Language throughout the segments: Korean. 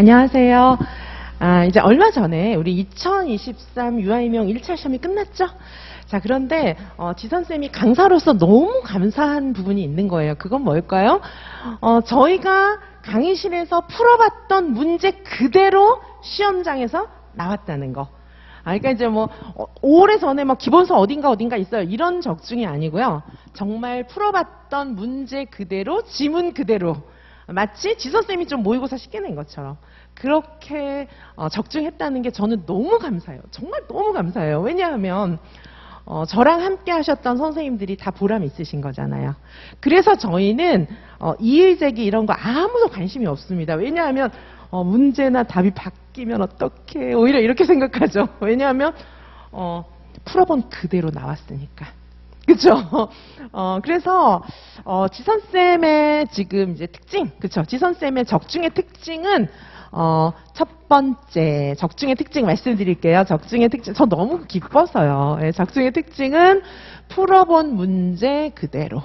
안녕하세요. 이제 얼마 전에 우리 2023 유아임용 1차 시험이 끝났죠? 자, 그런데 지선쌤이 강사로서 너무 감사한 부분이 있는 거예요. 그건 뭘까요? 저희가 강의실에서 풀어봤던 문제 그대로 시험장에서 나왔다는 거. 그러니까 이제 뭐 오래전에 뭐 기본서 어딘가 있어요. 이런 적중이 아니고요. 정말 풀어봤던 문제 그대로, 지문 그대로. 마치 지선쌤이 좀 모의고사 쉽게 낸 것처럼 그렇게 적중했다는 게 저는 너무 감사해요. 정말 너무 감사해요. 왜냐하면 저랑 함께 하셨던 선생님들이 다 보람 있으신 거잖아요. 그래서 저희는 이의제기 이런 거 아무도 관심이 없습니다. 왜냐하면 문제나 답이 바뀌면 어떡해. 오히려 이렇게 생각하죠. 왜냐하면 풀어본 그대로 나왔으니까. 그쵸? 그래서, 지선쌤의 지금 이제 특징, 그쵸? 지선쌤의 적중의 특징은, 첫 번째, 적중의 특징 말씀드릴게요. 적중의 특징, 저 너무 기뻐서요. 예, 적중의 특징은 풀어본 문제 그대로.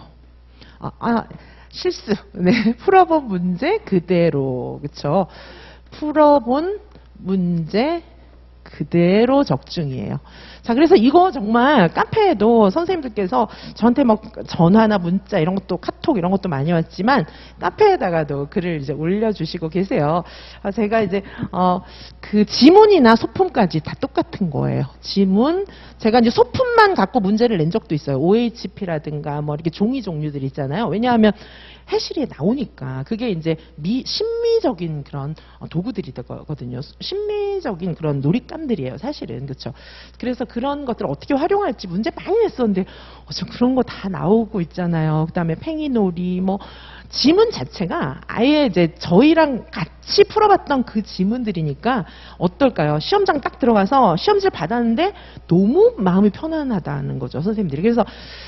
실수. 네, 풀어본 문제 그대로. 그쵸? 풀어본 문제 그대로 적중이에요. 자, 그래서 이거 정말 카페에도 선생님들께서 저한테 막 전화나 문자 이런 것도 카톡 이런 것도 많이 왔지만 카페에다가도 글을 이제 올려주시고 계세요. 제가 이제 그 지문이나 소품까지 다 똑같은 거예요. 지문 제가 이제 소품만 갖고 문제를 낸 적도 있어요. OHP라든가 뭐 이렇게 종이 종류들 있잖아요. 왜냐하면 해실이 나오니까 그게 이제 심미적인 그런 도구들이 되거든요. 심미적인 그런 놀잇감들이에요, 사실은. 그렇죠? 그래서 그런 것들을 어떻게 활용할지 문제 많이 냈었는데 저 그런 거 다 나오고 있잖아요. 그다음에 팽이놀이 뭐 지문 자체가 아예 이제 저희랑 같이 풀어봤던 그 지문들이니까 어떨까요? 시험장 딱 들어가서 시험지를 받았는데 너무 마음이 편안하다는 거죠, 선생님들이. 그래서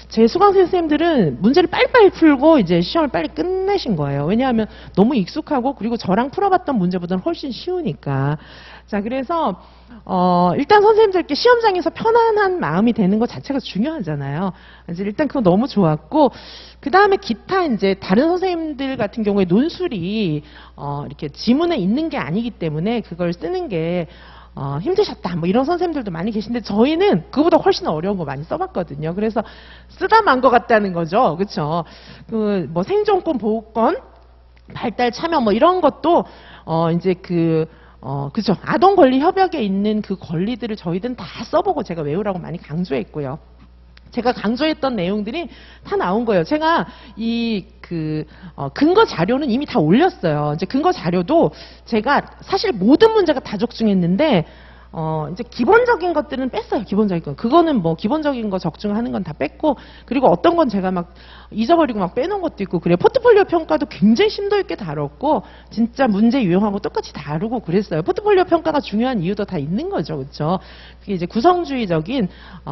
제 수강생 선생님들은 문제를 빨리빨리 풀고 이제 시험을 빨리 끝내신 거예요. 왜냐하면 너무 익숙하고 그리고 저랑 풀어봤던 문제보다는 훨씬 쉬우니까. 자, 그래서 일단 선생님들께 시험장에서 편안한 마음이 되는 것 자체가 중요하잖아요. 이제 일단 그거 너무 좋았고, 그 다음에 기타 이제 다른 선생님들 같은 경우에 논술이 이렇게 지문에 있는 게 아니기 때문에 그걸 쓰는 게 힘드셨다 뭐 이런 선생님들도 많이 계신데 저희는 그보다 훨씬 어려운 거 많이 써봤거든요. 그래서 쓰다 만 것 같다는 거죠. 그렇죠? 그 뭐 생존권 보호권 발달 참여 뭐 이런 것도 이제 그죠. 아동 권리 협약에 있는 그 권리들을 저희들은 다 써보고 제가 외우라고 많이 강조했고요. 제가 강조했던 내용들이 다 나온 거예요. 제가 근거 자료는 이미 다 올렸어요. 이제 근거 자료도 제가 사실 모든 문제가 다 적중했는데, 이제 기본적인 것들은 뺐어요. 기본적인 거. 그거는 뭐 기본적인 거 적중하는 건 다 뺐고, 그리고 어떤 건 제가 막 잊어버리고 막 빼놓은 것도 있고, 그래요. 포트폴리오 평가도 굉장히 심도 있게 다뤘고, 진짜 문제 유형하고 똑같이 다루고 그랬어요. 포트폴리오 평가가 중요한 이유도 다 있는 거죠. 그렇죠? 그게 이제 구성주의적인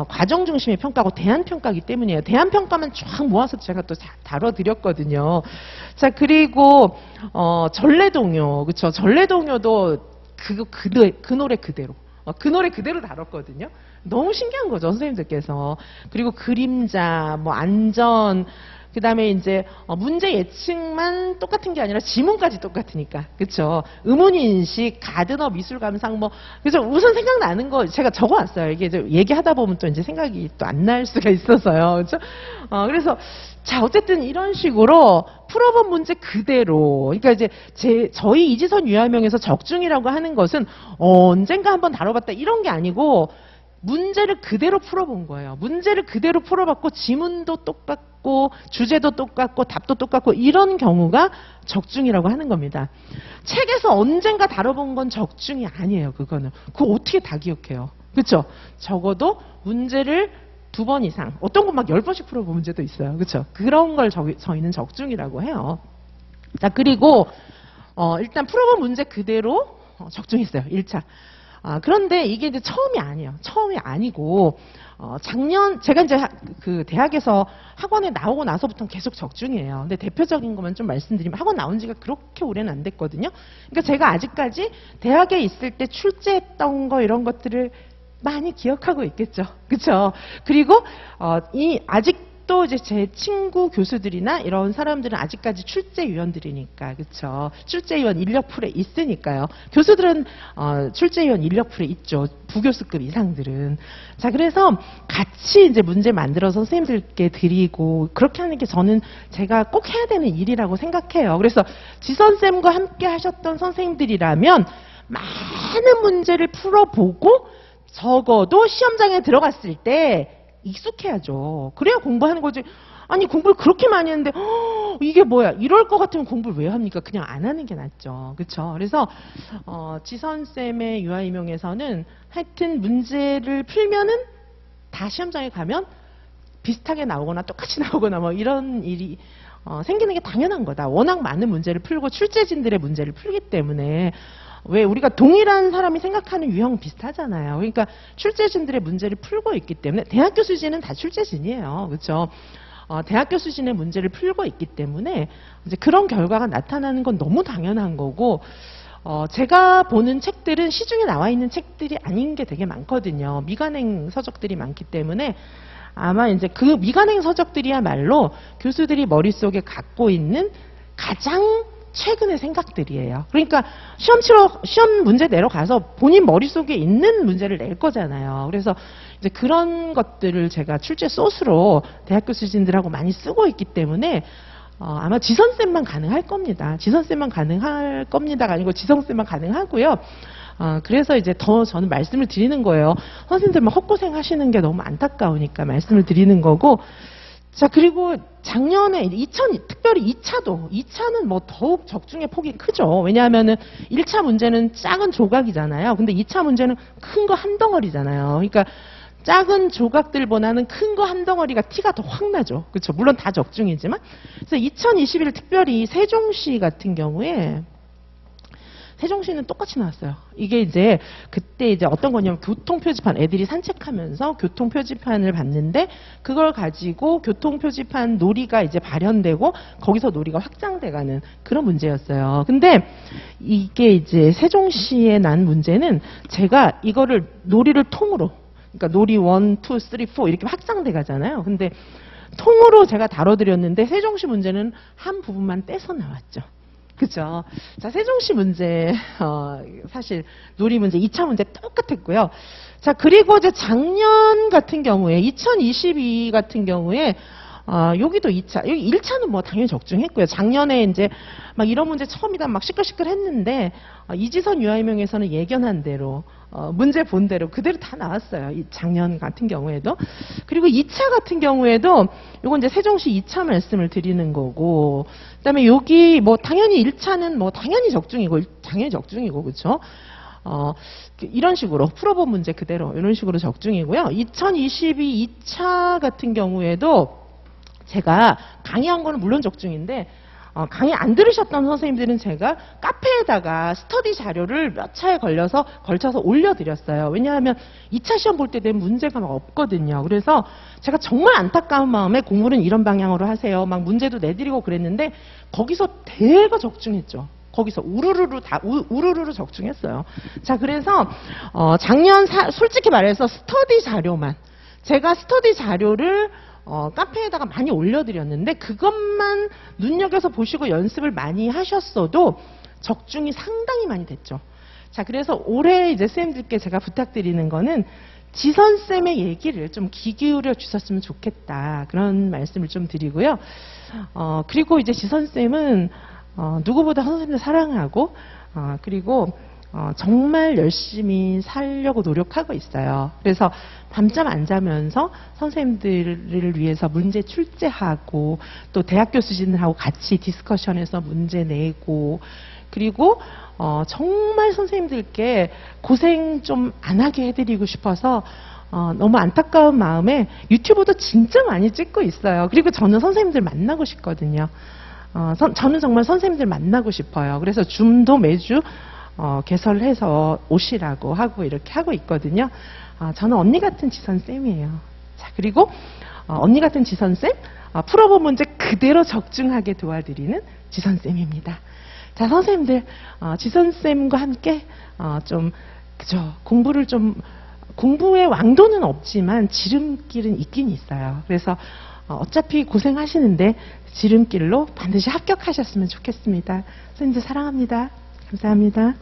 과정 중심의 평가고 대안평가이기 때문이에요. 대안평가만 쫙 모아서 제가 또 다뤄드렸거든요. 자, 그리고 전래동요. 그렇죠? 전래동요도 그 노래 그대로. 그 노래 그대로 다뤘거든요. 너무 신기한 거죠, 선생님들께서. 그리고 그림자, 뭐 안전, 그 다음에 이제 문제 예측만 똑같은 게 아니라 지문까지 똑같으니까. 그쵸? 의문인식, 가드너 미술 감상 뭐. 그래서 우선 생각나는 거 제가 적어왔어요. 이게 이제 얘기하다 보면 또 이제 생각이 또 안 날 수가 있어서요. 그쵸? 그래서 자, 어쨌든 이런 식으로 풀어본 문제 그대로. 그러니까 이제 저희 이지선 유아명에서 적중이라고 하는 것은 언젠가 한번 다뤄봤다 이런 게 아니고 문제를 그대로 풀어본 거예요. 문제를 그대로 풀어봤고 지문도 똑같고 주제도 똑같고 답도 똑같고 이런 경우가 적중이라고 하는 겁니다. 책에서 언젠가 다뤄본 건 적중이 아니에요. 그거는. 그거 어떻게 다 기억해요. 그렇죠? 적어도 문제를 2번 이상, 어떤 건 막 10번씩 풀어본 문제도 있어요. 그렇죠? 그런 걸 저희는 적중이라고 해요. 자, 그리고 일단 풀어본 문제 그대로 적중했어요. 1차. 그런데 이게 이제 처음이 아니에요. 처음이 아니고 작년 제가 이제 그 대학에서 학원에 나오고 나서부터는 계속 적중이에요. 근데 대표적인 것만 좀 말씀드리면 학원 나온 지가 그렇게 오래는 안 됐거든요. 그러니까 제가 아직까지 대학에 있을 때 출제했던 거 이런 것들을 많이 기억하고 있겠죠. 그렇죠? 그리고 아직 또 이제 제 친구 교수들이나 이런 사람들은 아직까지 출제위원들이니까, 그쵸? 출제위원 인력풀에 있으니까요. 교수들은 출제위원 인력풀에 있죠. 부교수급 이상들은. 자, 그래서 같이 이제 문제 만들어서 선생님들께 드리고 그렇게 하는 게 저는 제가 꼭 해야 되는 일이라고 생각해요. 그래서 지선쌤과 함께 하셨던 선생님들이라면 많은 문제를 풀어보고 적어도 시험장에 들어갔을 때 익숙해야죠. 그래야 공부하는 거지. 아니, 공부를 그렇게 많이 했는데 이게 뭐야, 이럴 것 같으면 공부를 왜 합니까? 그냥 안 하는 게 낫죠. 그렇죠? 그래서 지선쌤의 유아임용에서는 하여튼 문제를 풀면은 다 시험장에 가면 비슷하게 나오거나 똑같이 나오거나 뭐 이런 일이 생기는 게 당연한 거다. 워낙 많은 문제를 풀고 출제진들의 문제를 풀기 때문에. 왜 우리가 동일한 사람이 생각하는 유형 비슷하잖아요. 그러니까 출제진들의 문제를 풀고 있기 때문에 대학교 수지는 다 출제진이에요. 그렇죠? 대학교 수준의 문제를 풀고 있기 때문에 이제 그런 결과가 나타나는 건 너무 당연한 거고, 제가 보는 책들은 시중에 나와 있는 책들이 아닌 게 되게 많거든요. 미관행 서적들이 많기 때문에 아마 이제 그 미관행 서적들이야말로 교수들이 머릿속에 갖고 있는 가장 최근의 생각들이에요. 그러니까 시험 문제 내러 가서 본인 머릿속에 있는 문제를 낼 거잖아요. 그래서 이제 그런 것들을 제가 출제 소스로 대학교 수진들하고 많이 쓰고 있기 때문에 아마 지선쌤만 가능할 겁니다. 지선쌤만 가능할 겁니다가 아니고 지성쌤만 가능하고요. 그래서 이제 더 저는 말씀을 드리는 거예요. 선생님들만 헛고생 하시는 게 너무 안타까우니까 말씀을 드리는 거고. 자, 그리고 작년에 특별히 2차는 뭐 더욱 적중의 폭이 크죠. 왜냐하면은 1차 문제는 작은 조각이잖아요. 근데 2차 문제는 큰 거 한 덩어리잖아요. 그러니까 작은 조각들보다는 큰 거 한 덩어리가 티가 더 확 나죠. 그렇죠. 물론 다 적중이지만. 그래서 2021 특별히 세종시 같은 경우에 세종시는 똑같이 나왔어요. 이게 이제 그때 이제 어떤 거냐면 교통표지판, 애들이 산책하면서 교통표지판을 봤는데 그걸 가지고 교통표지판 놀이가 이제 발현되고 거기서 놀이가 확장돼가는 그런 문제였어요. 근데 이게 이제 세종시에 난 문제는 제가 이거를 놀이를 통으로, 그러니까 놀이 1, 2, 3, 4 이렇게 확장돼 가잖아요. 근데 통으로 제가 다뤄드렸는데 세종시 문제는 한 부분만 떼서 나왔죠. 그죠? 자, 세종시 문제, 사실 놀이 문제, 2차 문제 똑같았고요. 자, 그리고 이제 작년 같은 경우에, 2022 같은 경우에, 여기도 2차, 여기 1차는 뭐 당연히 적중했고요. 작년에 이제 막 이런 문제 처음이다 막 시끌시끌 했는데, 이지선 유아임용에서는 예견한 대로, 문제 본 대로 그대로 다 나왔어요. 이 작년 같은 경우에도. 그리고 2차 같은 경우에도, 요건 이제 세종시 2차 말씀을 드리는 거고, 그 다음에 여기 뭐 당연히 1차는 뭐 당연히 적중이고, 그쵸? 이런 식으로 풀어본 문제 그대로 이런 식으로 적중이고요. 2022 2차 같은 경우에도 제가 강의한 거는 물론 적중인데 강의 안 들으셨던 선생님들은 제가 카페에다가 스터디 자료를 몇 차에 걸쳐서 올려드렸어요. 왜냐하면 2차 시험 볼 때 되면 문제가 막 없거든요. 그래서 제가 정말 안타까운 마음에 공부는 이런 방향으로 하세요. 막 문제도 내드리고 그랬는데 거기서 대거 적중했죠. 거기서 우르르르 적중했어요. 자, 그래서 작년 솔직히 말해서 스터디 자료만, 제가 스터디 자료를 카페에다가 많이 올려드렸는데 그것만 눈여겨서 보시고 연습을 많이 하셨어도 적중이 상당히 많이 됐죠. 자, 그래서 올해 이제 쌤들께 제가 부탁드리는 거는 지선쌤의 얘기를 좀 귀 기울여 주셨으면 좋겠다. 그런 말씀을 좀 드리고요. 그리고 이제 지선쌤은 누구보다 선생님을 사랑하고 그리고 정말 열심히 살려고 노력하고 있어요. 그래서 밤잠 안 자면서 선생님들을 위해서 문제 출제하고 또 대학교 수진들하고 같이 디스커션해서 문제 내고 그리고 정말 선생님들께 고생 좀 안 하게 해드리고 싶어서 너무 안타까운 마음에 유튜브도 진짜 많이 찍고 있어요. 그리고 저는 선생님들 만나고 싶거든요. 저는 정말 선생님들 만나고 싶어요. 그래서 줌도 매주 개설해서 오시라고 하고 이렇게 하고 있거든요. 저는 언니 같은 지선쌤이에요. 자, 그리고 언니 같은 지선쌤, 풀어본 문제 그대로 적중하게 도와드리는 지선쌤입니다. 자, 선생님들, 지선쌤과 함께 공부의 왕도는 없지만 지름길은 있긴 있어요. 그래서 어차피 고생하시는데 지름길로 반드시 합격하셨으면 좋겠습니다. 선생님들 사랑합니다. 감사합니다.